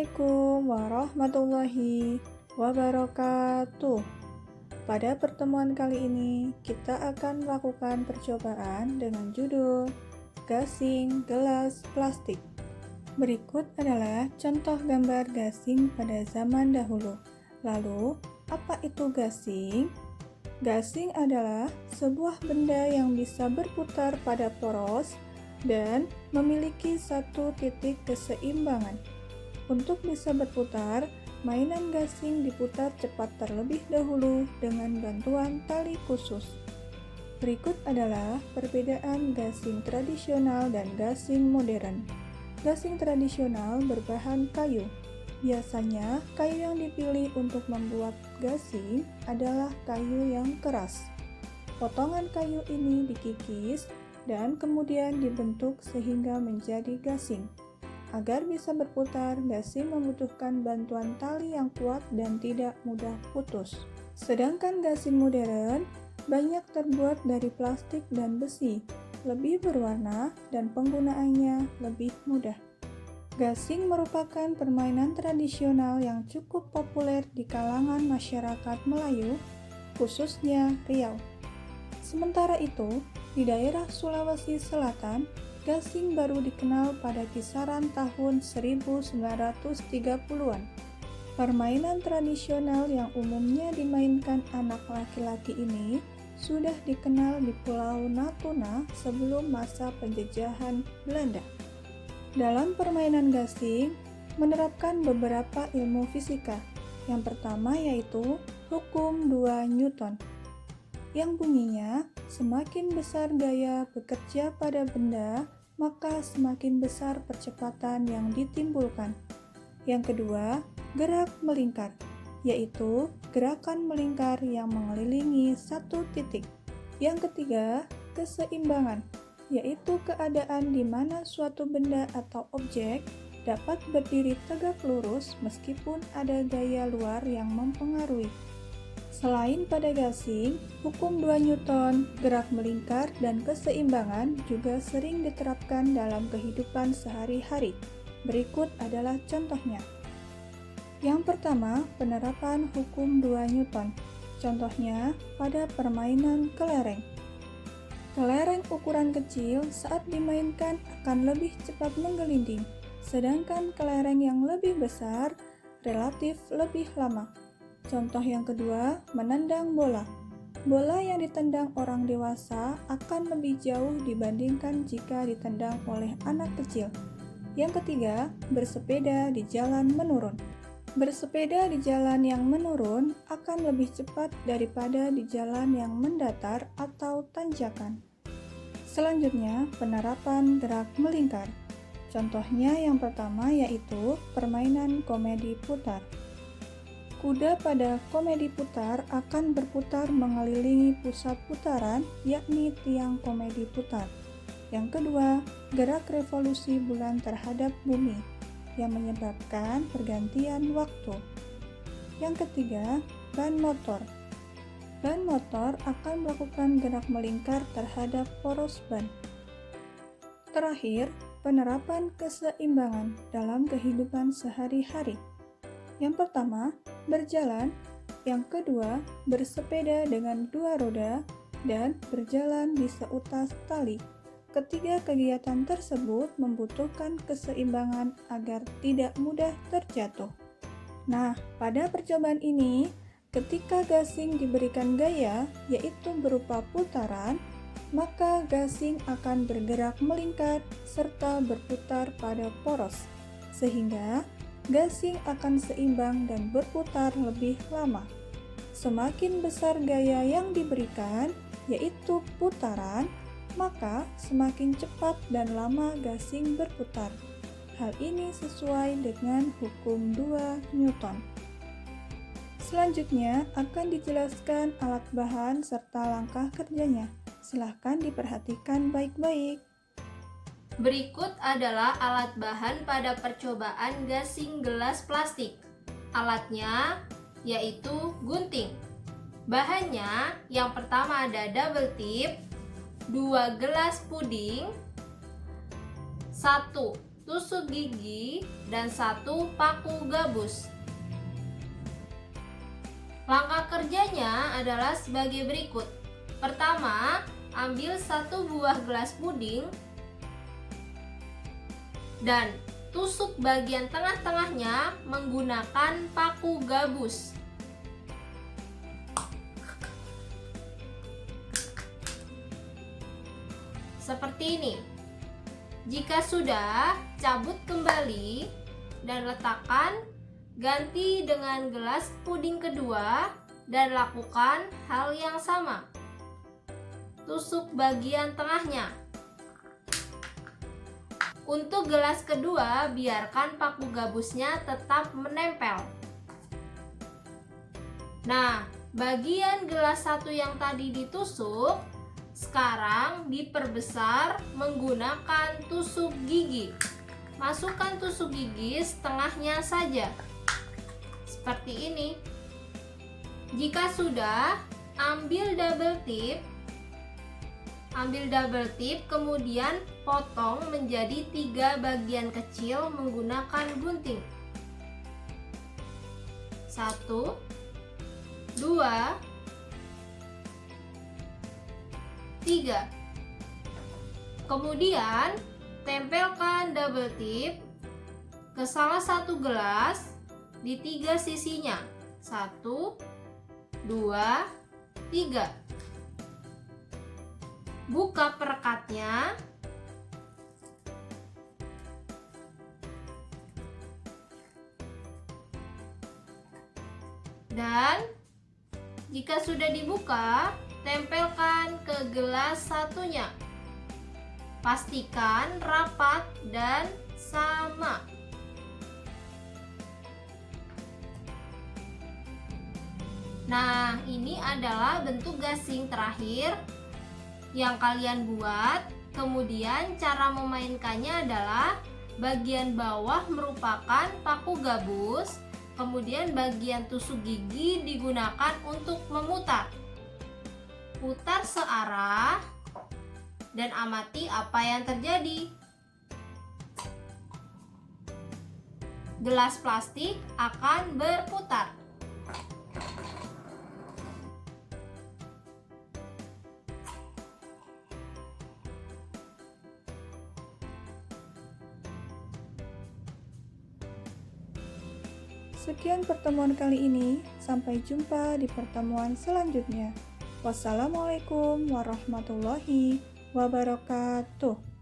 Assalamualaikum warahmatullahi wabarakatuh. Pada pertemuan kali ini, kita akan melakukan percobaan dengan judul gasing gelas plastik. Berikut adalah contoh gambar gasing pada zaman dahulu. Lalu, apa itu gasing? Gasing adalah sebuah benda yang bisa berputar pada poros dan memiliki satu titik keseimbangan. Untuk bisa berputar, mainan gasing diputar cepat terlebih dahulu dengan bantuan tali khusus. Berikut adalah perbedaan gasing tradisional dan gasing modern. Gasing tradisional berbahan kayu. Biasanya, kayu yang dipilih untuk membuat gasing adalah kayu yang keras. Potongan kayu ini dikikis dan kemudian dibentuk sehingga menjadi gasing. Agar bisa berputar, gasing membutuhkan bantuan tali yang kuat dan tidak mudah putus. Sedangkan gasing modern banyak terbuat dari plastik dan besi, lebih berwarna dan penggunaannya lebih mudah. Gasing merupakan permainan tradisional yang cukup populer di kalangan masyarakat Melayu, khususnya Riau. Sementara itu, di daerah Sulawesi Selatan, gasing baru dikenal pada kisaran tahun 1930-an. Permainan tradisional yang umumnya dimainkan anak laki-laki ini sudah dikenal di Pulau Natuna sebelum masa penjajahan Belanda. Dalam permainan gasing, menerapkan beberapa ilmu fisika. Yang pertama yaitu hukum 2 Newton, yang bunyinya semakin besar gaya bekerja pada benda, maka semakin besar percepatan yang ditimbulkan. Yang kedua, gerak melingkar, yaitu gerakan melingkar yang mengelilingi satu titik. Yang ketiga, keseimbangan, yaitu keadaan di mana suatu benda atau objek dapat berdiri tegak lurus meskipun ada gaya luar yang mempengaruhi. Selain pada gasing, hukum 2 Newton, gerak melingkar, dan keseimbangan juga sering diterapkan dalam kehidupan sehari-hari. Berikut adalah contohnya. Yang pertama, penerapan hukum 2 Newton. Contohnya pada permainan kelereng. Kelereng ukuran kecil saat dimainkan akan lebih cepat menggelinding, sedangkan kelereng yang lebih besar relatif lebih lama. Contoh yang kedua, menendang bola. Bola yang ditendang orang dewasa akan lebih jauh dibandingkan jika ditendang oleh anak kecil. Yang ketiga, bersepeda di jalan menurun. Bersepeda di jalan yang menurun akan lebih cepat daripada di jalan yang mendatar atau tanjakan. Selanjutnya, penerapan gerak melingkar. Contohnya yang pertama yaitu permainan komedi putar. Kuda pada komedi putar akan berputar mengelilingi pusat putaran, yakni tiang komedi putar. Yang kedua, gerak revolusi bulan terhadap bumi, yang menyebabkan pergantian waktu. Yang ketiga, ban motor. Ban motor akan melakukan gerak melingkar terhadap poros ban. Terakhir, penerapan keseimbangan dalam kehidupan sehari-hari. Yang pertama, berjalan. Yang kedua, bersepeda dengan 2 roda dan berjalan di seutas tali. Ketiga kegiatan tersebut membutuhkan keseimbangan agar tidak mudah terjatuh. Nah, pada percobaan ini, ketika gasing diberikan gaya, yaitu berupa putaran, maka gasing akan bergerak melingkar serta berputar pada poros, sehingga gasing akan seimbang dan berputar lebih lama. Semakin besar gaya yang diberikan, yaitu putaran, maka semakin cepat dan lama gasing berputar. Hal ini sesuai dengan hukum 2 Newton. Selanjutnya akan dijelaskan alat bahan serta langkah kerjanya. Silahkan diperhatikan baik-baik. Berikut adalah alat bahan pada percobaan gasing gelas plastik. Alatnya yaitu gunting. Bahannya yang pertama ada double tip, 2 gelas puding, 1 tusuk gigi, dan 1 paku gabus. Langkah kerjanya adalah sebagai berikut. Pertama, ambil 1 buah gelas puding dan tusuk bagian tengah-tengahnya menggunakan paku gabus. Seperti ini. Jika sudah, cabut kembali dan letakkan, ganti dengan gelas puding kedua dan lakukan hal yang sama. Tusuk bagian tengahnya. Untuk gelas kedua, biarkan paku gabusnya tetap menempel. Nah, bagian gelas 1 yang tadi ditusuk, sekarang diperbesar menggunakan tusuk gigi. Masukkan tusuk gigi setengahnya saja. Seperti ini. Jika sudah, ambil double tip, kemudian potong menjadi 3 bagian kecil menggunakan gunting. 1, 2, 3. Kemudian tempelkan double tip ke salah satu gelas di 3 sisinya. 1, 2, 3. Buka perekatnya. Dan jika sudah dibuka, tempelkan ke gelas satunya. Pastikan rapat dan sama. Nah, ini adalah bentuk gasing terakhir yang kalian buat. Kemudian cara memainkannya adalah bagian bawah merupakan paku gabus, kemudian bagian tusuk gigi digunakan untuk memutar. Putar searah dan amati apa yang terjadi. Gelas plastik akan berputar. Sekian pertemuan kali ini, sampai jumpa di pertemuan selanjutnya. Wassalamualaikum warahmatullahi wabarakatuh.